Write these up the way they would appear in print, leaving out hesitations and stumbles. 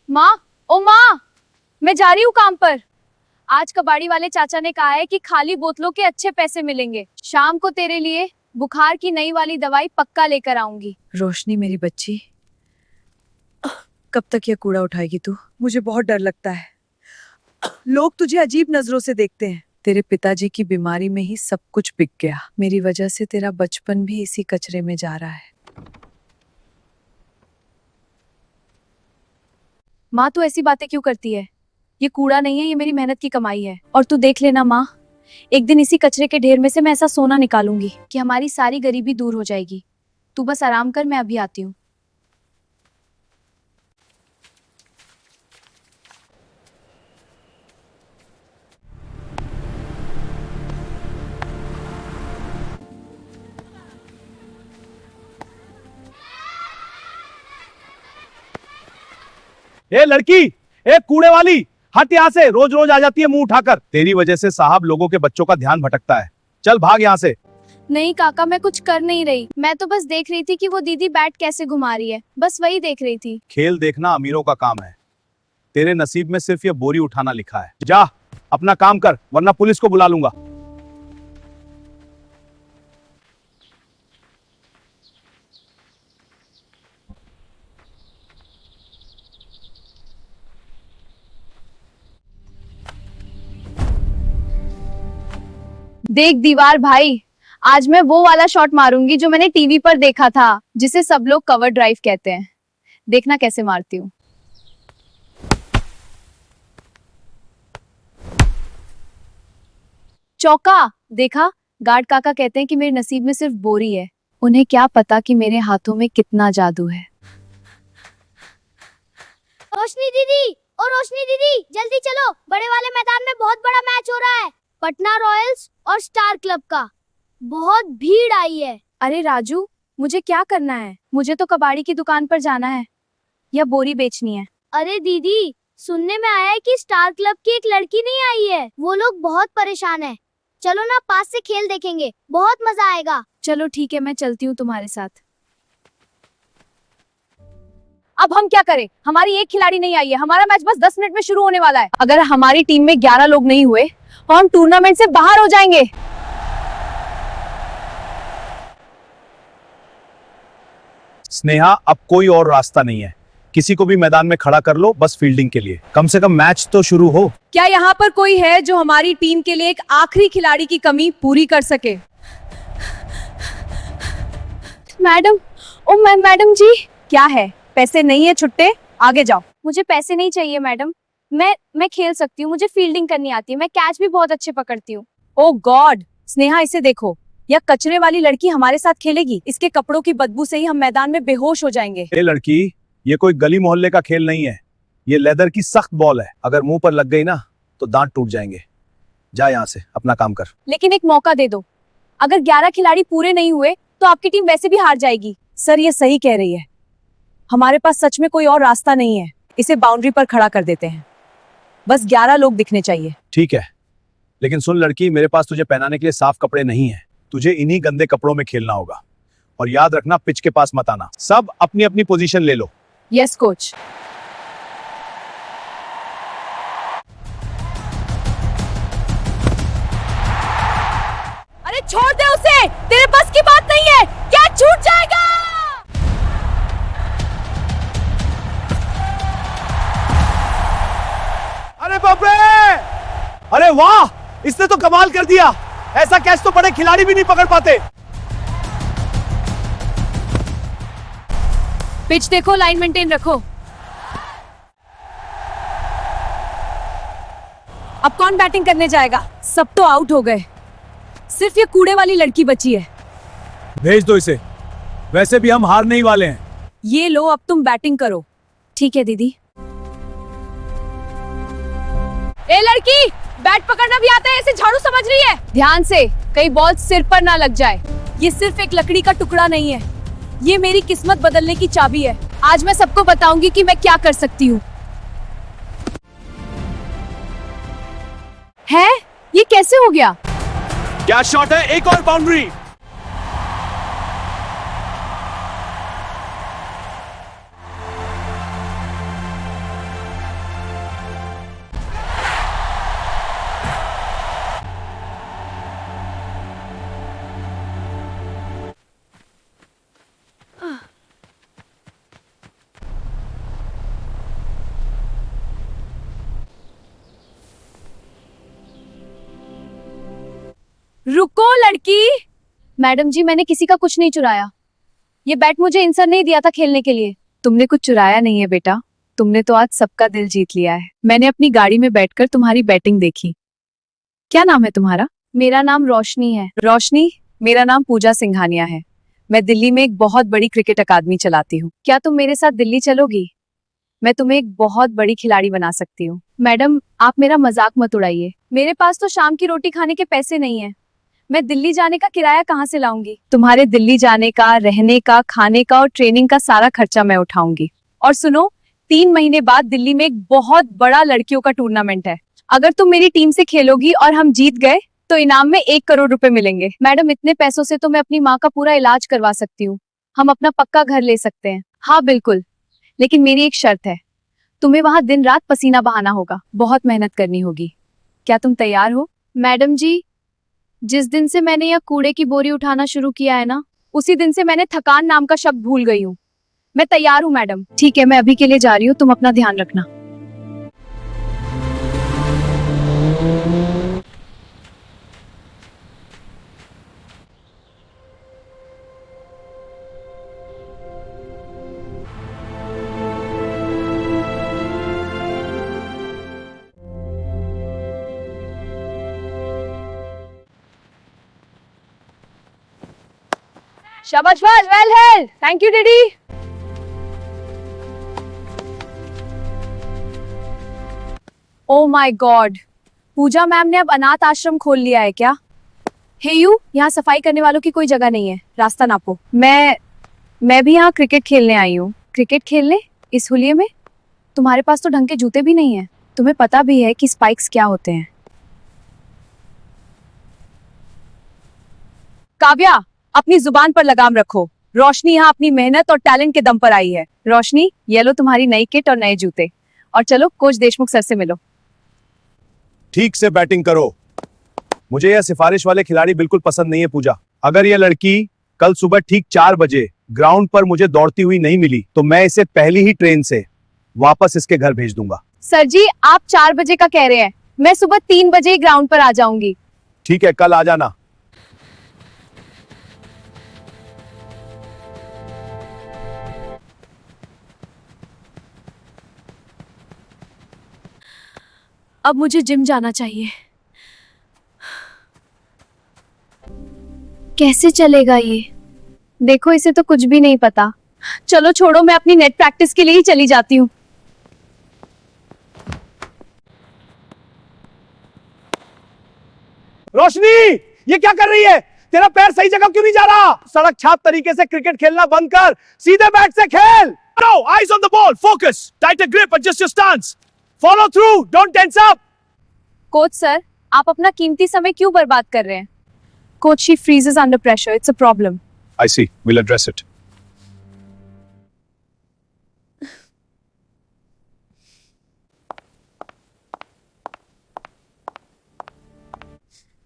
माँ, ओ माँ, मैं जा रही हूँ काम पर। आज कबाड़ी वाले चाचा ने कहा है कि खाली बोतलों के अच्छे पैसे मिलेंगे। शाम को तेरे लिए बुखार की नई वाली दवाई पक्का लेकर आऊंगी। रोशनी मेरी बच्ची, कब तक ये कूड़ा उठाएगी तू? मुझे बहुत डर लगता है। लोग तुझे अजीब नजरों से देखते हैं। तेरे पिताजी की बीमारी में ही सब कुछ बिक गया। मेरी वजह से तेरा बचपन भी इसी कचरे में जा रहा है। माँ, तू ऐसी बातें क्यों करती है? ये कूड़ा नहीं है, ये मेरी मेहनत की कमाई है। और तू देख लेना माँ, एक दिन इसी कचरे के ढेर में से मैं ऐसा सोना निकालूंगी कि हमारी सारी गरीबी दूर हो जाएगी। तू बस आराम कर, मैं अभी आती हूँ। ए लड़की, ए कूड़े वाली, हट यहाँ से। रोज रोज आ जाती है मुंह उठाकर। तेरी वजह से साहब लोगों के बच्चों का ध्यान भटकता है। चल भाग यहाँ से। नहीं काका, मैं कुछ कर नहीं रही। मैं तो बस देख रही थी कि वो दीदी बैट कैसे घुमा रही है, बस वही देख रही थी। खेल देखना अमीरों का काम है। तेरे नसीब में सिर्फ ये बोरी उठाना लिखा है। जा अपना काम कर, वरना पुलिस को बुला लूंगा। देख दीवार भाई, आज मैं वो वाला शॉट मारूंगी जो मैंने टीवी पर देखा था, जिसे सब लोग कवर ड्राइव कहते हैं। देखना कैसे मारती हूँ। चौका। देखा, गार्ड काका कहते हैं कि मेरे नसीब में सिर्फ बोरी है। उन्हें क्या पता कि मेरे हाथों में कितना जादू है। रोशनी दीदी, ओ रोशनी दीदी, जल्दी चलो, बड़े वाले मैदान में बहुत बड़ा मैच हो रहा है। पटना रॉयल्स और स्टार क्लब का। बहुत भीड़ आई है। अरे राजू, मुझे क्या करना है? मुझे तो कबाड़ी की दुकान पर जाना है या बोरी बेचनी है। अरे दीदी, सुनने में आया है कि स्टार क्लब की एक लड़की नहीं आई है। वो लोग बहुत परेशान है। चलो ना, पास से खेल देखेंगे, बहुत मजा आएगा। चलो ठीक है, मैं चलती हूँ तुम्हारे साथ। अब हम क्या करें? हमारी एक खिलाड़ी नहीं आई है। हमारा मैच बस 10 मिनट में शुरू होने वाला है। अगर हमारी टीम में 11 लोग नहीं हुए तो हम टूर्नामेंट से बाहर हो जाएंगे। स्नेहा, अब कोई और रास्ता नहीं है। किसी को भी मैदान में खड़ा कर लो, बस फील्डिंग के लिए। कम से कम मैच तो शुरू हो। क्या यहाँ पर कोई है जो हमारी टीम के लिए एक आखिरी खिलाड़ी की कमी पूरी कर सके? मैडम, ओ मैडम जी। क्या है? पैसे नहीं है छुट्टे? आगे जाओ। मुझे पैसे नहीं चाहिए मैडम। मैं खेल सकती हूँ, मुझे फील्डिंग करनी आती है। मैं कैच भी बहुत अच्छे पकड़ती हूँ। ओ गॉड, स्नेहा इसे देखो। यह कचरे वाली लड़की हमारे साथ खेलेगी। इसके कपड़ों की बदबू से ही हम मैदान में बेहोश हो जाएंगे। ए लड़की, ये कोई गली मोहल्ले का खेल नहीं है। ये लेदर की सख्त बॉल है। अगर मुंह पर लग गई ना तो दांत टूट जाएंगे। जा यहाँ से, अपना काम कर। लेकिन एक मौका दे दो। अगर 11 खिलाड़ी पूरे नहीं हुए तो आपकी टीम वैसे भी हार जाएगी। सर, ये सही कह रही है। हमारे पास सच में कोई और रास्ता नहीं है। इसे बाउंड्री पर खड़ा कर देते हैं। बस 11 लोग दिखने चाहिए। ठीक है, लेकिन सुन लड़की, मेरे पास तुझे पहनाने के लिए साफ कपड़े नहीं है। तुझे इन्हीं गंदे कपड़ों में खेलना होगा। और याद रखना, पिच के पास मत आना। सब अपनी अपनी पोजीशन ले लो। Yes coach. अरे छोड़ दे उसे, तेरे बस की बात नहीं है। क्या छूट जाएगा? अरे बाप रे! अरे वाह, इसने तो कमाल कर दिया। ऐसा कैच तो बड़े खिलाड़ी भी नहीं पकड़ पाते। पिच देखो, लाइन मेंटेन रखो। अब कौन बैटिंग करने जाएगा? सब तो आउट हो गए। सिर्फ ये कूड़े वाली लड़की बची है। भेज दो इसे, वैसे भी हम हारने ही वाले हैं। ये लो, अब तुम बैटिंग करो। ठीक है दीदी। ए लड़की, बैट पकड़ना भी आता है? ऐसे झाड़ू समझ रही है? ध्यान से, कहीं बॉल सिर पर ना लग जाए। ये सिर्फ एक लकड़ी का टुकड़ा नहीं है, ये मेरी किस्मत बदलने की चाबी है। आज मैं सबको बताऊंगी कि मैं क्या कर सकती हूँ। है? ये कैसे हो गया? क्या शॉट है! एक और बाउंड्री। रुको लड़की। मैडम जी, मैंने किसी का कुछ नहीं चुराया। ये बैट मुझे इन सर ने ही दिया था खेलने के लिए। तुमने कुछ चुराया नहीं है बेटा, तुमने तो आज सबका दिल जीत लिया है। मैंने अपनी गाड़ी में बैठकर तुम्हारी बैटिंग देखी। क्या नाम है तुम्हारा? मेरा नाम रोशनी है। रोशनी, मेरा नाम पूजा सिंघानिया है। मैं दिल्ली में एक बहुत बड़ी क्रिकेट अकादमी चलाती हूँ। क्या तुम मेरे साथ दिल्ली चलोगी? मैं तुम्हें एक बहुत बड़ी खिलाड़ी बना सकती हूँ। मैडम, आप मेरा मजाक मत उड़ाइए। मेरे पास तो शाम की रोटी खाने के पैसे नहीं है। मैं दिल्ली जाने का किराया कहाँ से लाऊंगी? तुम्हारे दिल्ली जाने का, रहने का, खाने का और ट्रेनिंग का सारा खर्चा मैं उठाऊंगी। और सुनो, 3 महीने बाद दिल्ली में एक बहुत बड़ा लड़कियों का टूर्नामेंट है। अगर तुम मेरी टीम से खेलोगी और हम जीत गए तो इनाम में 1 करोड़ रुपए मिलेंगे। मैडम, इतने पैसों से तो मैं अपनी माँ का पूरा इलाज करवा सकती हूँ। हम अपना पक्का घर ले सकते हैं। हाँ बिल्कुल, लेकिन मेरी एक शर्त है। तुम्हें वहां दिन रात पसीना बहाना होगा, बहुत मेहनत करनी होगी। क्या तुम तैयार हो? मैडम जी, जिस दिन से मैंने यह कूड़े की बोरी उठाना शुरू किया है ना, उसी दिन से मैंने थकान नाम का शब्द भूल गई हूँ। मैं तैयार हूँ मैडम। ठीक है, मैं अभी के लिए जा रही हूँ, तुम अपना ध्यान रखना। शाबाश, well held. Thank you daddy. Oh my god, Pooja ma'am ने अब अनाथ आश्रम खोल लिया है क्या? हे यू, यहाँ सफाई करने वालों की कोई जगह नहीं है, रास्ता नापो। मैं भी यहाँ क्रिकेट खेलने आई हूँ। क्रिकेट खेलने? इस हुलिये में? तुम्हारे पास तो ढंग के जूते भी नहीं है। तुम्हें पता भी है कि स्पाइक्स क्या होते हैं? काव्या, अपनी जुबान पर लगाम रखो। रोशनी यहाँ अपनी मेहनत और टैलेंट के दम पर आई है। रोशनी, ये लो तुम्हारी नई किट और नए जूते। और चलो कोच देशमुख सर से मिलो। ठीक से बैटिंग करो। मुझे यह सिफारिश वाले खिलाड़ी बिल्कुल पसंद नहीं है पूजा। अगर यह लड़की कल सुबह ठीक 4 बजे ग्राउंड पर मुझे दौड़ती हुई नहीं मिली तो मैं इसे पहली ही ट्रेन से वापस इसके घर भेज दूंगा। सर जी, आप 4 बजे का कह रहे हैं, मैं सुबह 3 बजे ही ग्राउंड पर आ जाऊंगी। ठीक है, कल आ जाना। अब मुझे जिम जाना चाहिए। कैसे चलेगा ये? देखो, इसे तो कुछ भी नहीं पता। चलो छोड़ो, मैं अपनी नेट प्रैक्टिस के लिए ही चली जाती हूँ। रोशनी, ये क्या कर रही है? तेरा पैर सही जगह क्यों नहीं जा रहा? सड़क छाप तरीके से क्रिकेट खेलना बंद कर, सीधे बैट से खेल। No, eyes on the ball, focus, tighter grip, adjust your stance, follow through, don't tense up. Coach sir, आप अपना कीमती समय क्यों बर्बाद कर रहे हैं? Coach, she freezes under pressure. It's a problem. I see, we'll address it.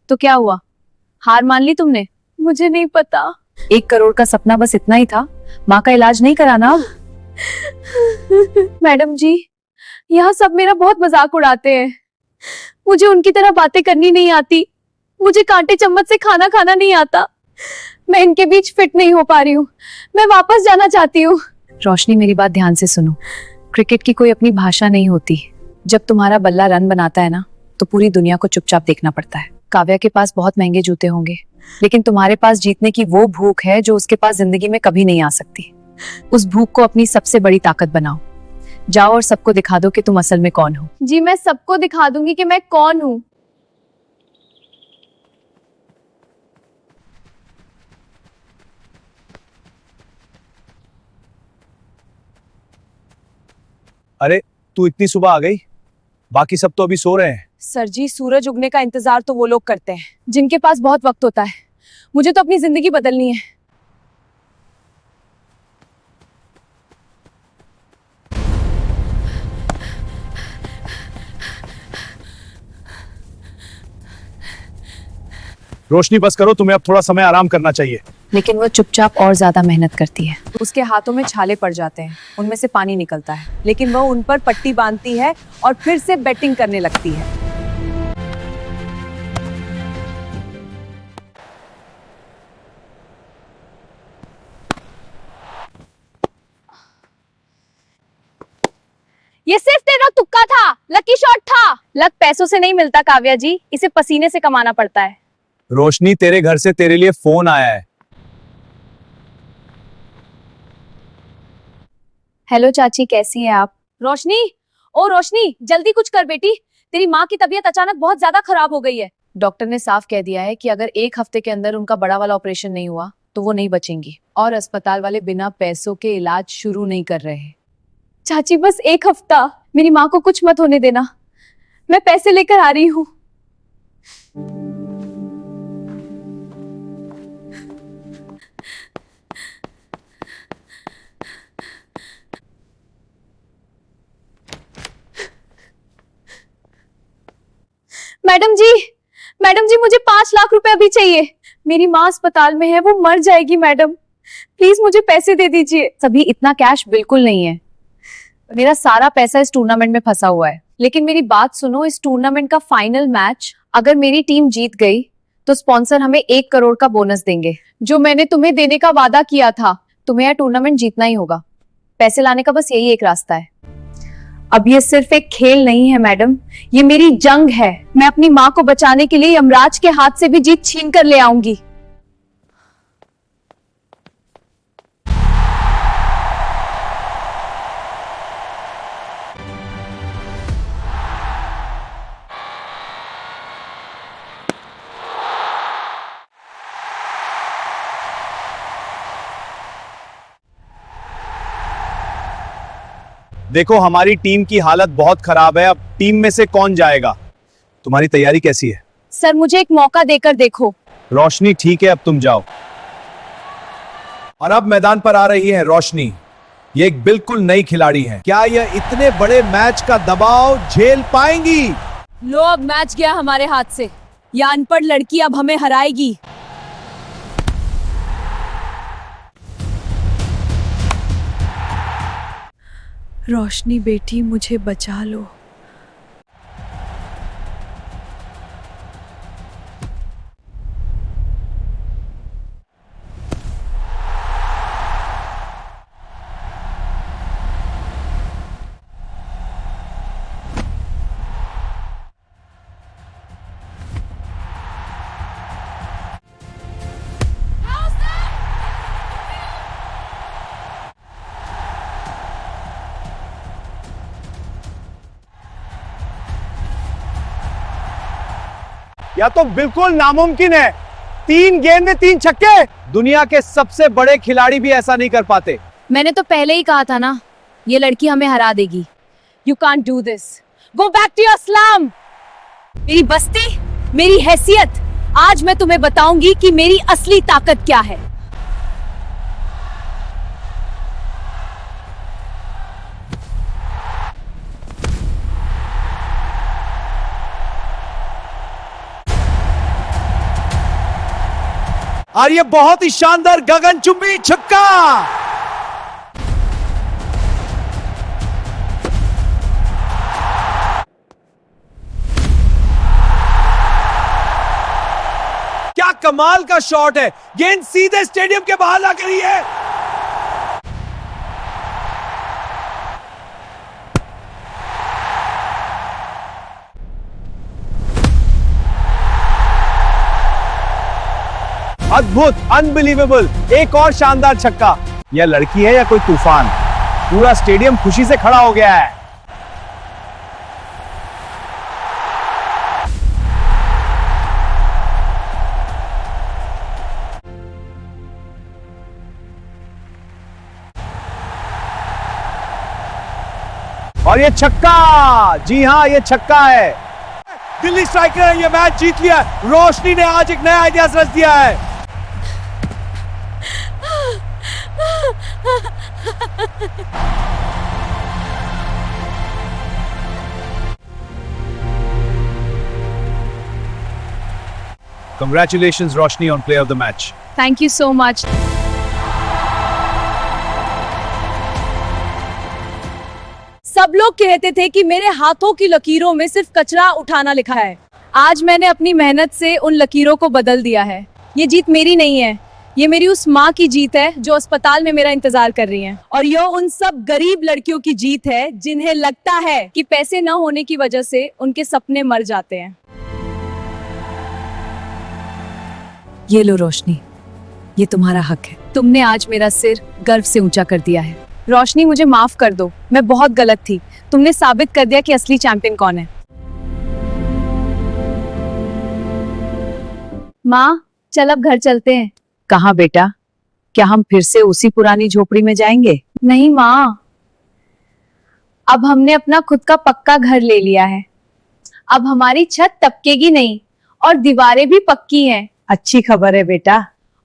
तो क्या हुआ? हार मान ली तुमने? मुझे नहीं पता। 1 करोड़ का सपना बस इतना ही था? माँ का इलाज नहीं कराना अब? मैडम जी, यहाँ सब मेरा बहुत मजाक उड़ाते हैं। मुझे उनकी तरह बातें करनी नहीं आती। मुझे कांटे चम्मच से खाना खाना नहीं आता। मैं इनके बीच फिट नहीं हो पा रही हूँ। मैं वापस जाना चाहती हूँ। रोशनी, मेरी बात ध्यान से सुनो। क्रिकेट की कोई अपनी भाषा नहीं होती। जब तुम्हारा बल्ला रन बनाता है ना, तो पूरी दुनिया को चुपचाप देखना पड़ता है। काव्या के पास बहुत महंगे जूते होंगे, लेकिन तुम्हारे पास जीतने की वो भूख है जो उसके पास जिंदगी में कभी नहीं आ सकती। उस भूख को अपनी सबसे बड़ी ताकत बनाओ। जाओ और सबको दिखा दो कि तुम असल में कौन हो। जी, मैं सबको दिखा दूंगी कि मैं कौन हूँ। अरे, तू इतनी सुबह आ गई? बाकी सब तो अभी सो रहे हैं। सर जी, सूरज उगने का इंतजार तो वो लोग करते हैं जिनके पास बहुत वक्त होता है। मुझे तो अपनी जिंदगी बदलनी है। रोशनी, बस करो, तुम्हें अब थोड़ा समय आराम करना चाहिए। लेकिन वो चुपचाप और ज्यादा मेहनत करती है। उसके हाथों में छाले पड़ जाते हैं, उनमें से पानी निकलता है, लेकिन वो उन पर पट्टी बांधती है और फिर से बैटिंग करने लगती है। लक पैसों से नहीं मिलता काव्या जी, इसे पसीने से कमाना पड़ता है। रोशनी, तेरे घर से तेरे लिए फोन आया है। हेलो चाची, कैसी हैं आप? रोशनी, ओ रोशनी, जल्दी कुछ कर बेटी, तेरी माँ की तबीयत अचानक बहुत ज्यादा खराब हो गई है। डॉक्टर ने साफ कह दिया है कि अगर 1 हफ्ते के अंदर उनका बड़ा वाला ऑपरेशन नहीं हुआ तो वो नहीं बचेंगी, और अस्पताल वाले बिना पैसों के इलाज शुरू नहीं कर रहे हैं। चाची बस 1 हफ्ता, मेरी माँ को कुछ मत होने देना, मैं पैसे लेकर आ रही हूँ। मैडम जी मुझे 5 लाख रुपए अभी चाहिए। मेरी माँ अस्पताल में है, वो मर जाएगी मैडम, प्लीज मुझे पैसे दे दीजिए। सभी इतना कैश बिल्कुल नहीं है, मेरा सारा पैसा इस टूर्नामेंट में फंसा हुआ है। लेकिन मेरी बात सुनो, इस टूर्नामेंट का फाइनल मैच अगर मेरी टीम जीत गई तो स्पॉन्सर हमें 1 करोड़ का बोनस देंगे, जो मैंने तुम्हें देने का वादा किया था। तुम्हें यह टूर्नामेंट जीतना ही होगा, पैसे लाने का बस यही एक रास्ता है। अब ये सिर्फ एक खेल नहीं है मैडम, ये मेरी जंग है। मैं अपनी माँ को बचाने के लिए यमराज के हाथ से भी जीत छीन कर ले आऊंगी। देखो, हमारी टीम की हालत बहुत खराब है। अब टीम में से कौन जाएगा? तुम्हारी तैयारी कैसी है? सर मुझे एक मौका देकर देखो। रोशनी, ठीक है, अब तुम जाओ। और अब मैदान पर आ रही है रोशनी। ये एक बिल्कुल नई खिलाड़ी है। क्या यह इतने बड़े मैच का दबाव झेल पाएंगी? लो, अब मैच गया हमारे हाथ से। यह अनपढ़ लड़की अब हमें हराएगी। रोशनी बेटी, मुझे बचा लो। या तो बिल्कुल नामुमकिन है। 3 गेंद में 3 छक्के। दुनिया के सबसे बड़े खिलाड़ी भी ऐसा नहीं कर पाते। मैंने तो पहले ही कहा था ना, ये लड़की हमें हरा देगी। You can't do this, go back to your slum. मेरी बस्ती, मेरी हैसियत, आज मैं तुम्हें बताऊंगी कि मेरी असली ताकत क्या है। और ये बहुत ही शानदार गगनचुंबी छक्का। क्या कमाल का शॉट है। गेंद सीधे स्टेडियम के बाहर लग रही है। अद्भुत, अनबिलीवेबल। एक और शानदार छक्का। यह लड़की है या कोई तूफान? पूरा स्टेडियम खुशी से खड़ा हो गया है। और ये छक्का, जी हां, ये छक्का है। दिल्ली स्ट्राइकर ने ये मैच जीत लिया। रोशनी ने आज एक नया इतिहास रच दिया है। Congratulations, Roshni, on player of the match. Thank you so much. सब लोग कहते थे कि मेरे हाथों की लकीरों में सिर्फ कचरा उठाना लिखा है। आज मैंने अपनी मेहनत से उन लकीरों को बदल दिया है। ये जीत मेरी नहीं है, ये मेरी उस माँ की जीत है जो अस्पताल में मेरा इंतजार कर रही है, और यह उन सब गरीब लड़कियों की जीत है जिन्हें लगता है कि पैसे न होने की वजह से उनके सपने मर जाते हैं। ये लो रोशनी, ये तुम्हारा हक है। तुमने आज मेरा सिर गर्व से ऊंचा कर दिया है। रोशनी, मुझे माफ कर दो, मैं बहुत गलत थी। तुमने साबित कर दिया कि असली चैंपियन कौन है। माँ, चल अब घर चलते हैं। कहाँ बेटा? क्या हम फिर से उसी पुरानी झोपड़ी में जाएंगे? नहीं माँ, अब हमने अपना खुद का पक्का घर ले लिया है। अब हमारी छत टपकेगी नहीं और दीवारें भी पक्की हैं। अच्छी खबर है बेटा।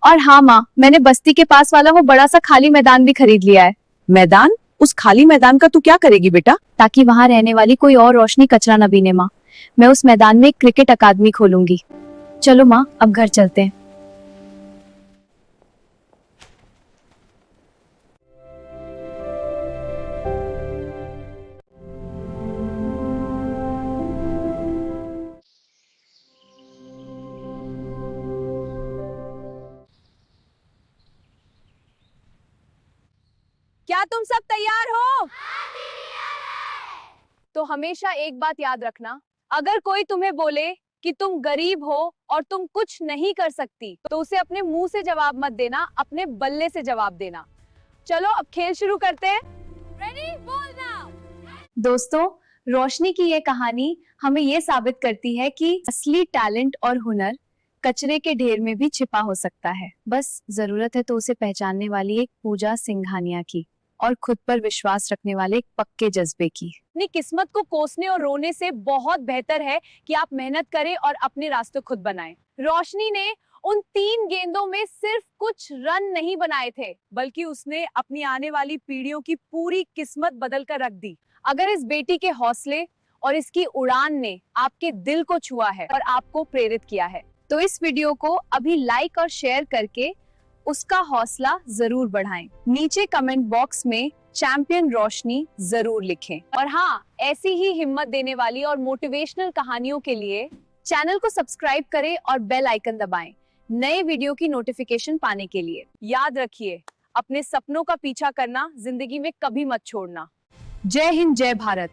और हाँ माँ, मैंने बस्ती के पास वाला वो बड़ा सा खाली मैदान भी खरीद लिया है। मैदान? उस खाली मैदान का तू क्या करेगी बेटा? ताकि वहाँ रहने वाली कोई और रोशनी कचरा न बीने माँ। मैं उस मैदान में एक क्रिकेट अकादमी खोलूंगी। चलो माँ, अब घर चलते हैं। क्या तुम सब तैयार हो? तो हमेशा एक बात याद रखना, अगर कोई तुम्हें बोले कि तुम गरीब हो और तुम कुछ नहीं कर सकती, तो उसे अपने मुंह से जवाब मत देना, अपने बल्ले से जवाब देना। चलो अब खेल शुरू करते हैं। रेडी, बोल नाउ। दोस्तों, रोशनी की ये कहानी हमें ये साबित करती है कि असली टैलेंट और हुनर कचरे के ढेर में भी छिपा हो सकता है। बस जरूरत है तो उसे पहचानने वाली एक पूजा सिंघानिया की, और खुद पर विश्वास रखने वाले एक पक्के जज्बे की। अपनी किस्मत को कोसने और रोने से बहुत बेहतर है कि आप मेहनत करें और अपने रास्ते खुद बनाएं। रोशनी ने उन 3 गेंदों में सिर्फ कुछ रन नहीं बनाए थे, बल्कि उसने अपनी आने वाली पीढ़ियों की पूरी किस्मत बदल कर रख दी। अगर इस बेटी के हौसले और इसकी उड़ान ने आपके दिल को छुआ है और आपको प्रेरित किया है, तो इस वीडियो को अभी लाइक और शेयर करके उसका हौसला जरूर बढ़ाएं। नीचे कमेंट बॉक्स में चैंपियन रोशनी जरूर लिखें। और हाँ, ऐसी ही हिम्मत देने वाली और मोटिवेशनल कहानियों के लिए चैनल को सब्सक्राइब करें और बेल आइकन दबाएं, नए वीडियो की नोटिफिकेशन पाने के लिए। याद रखिए, अपने सपनों का पीछा करना जिंदगी में कभी मत छोड़ना। जय हिंद, जय भारत।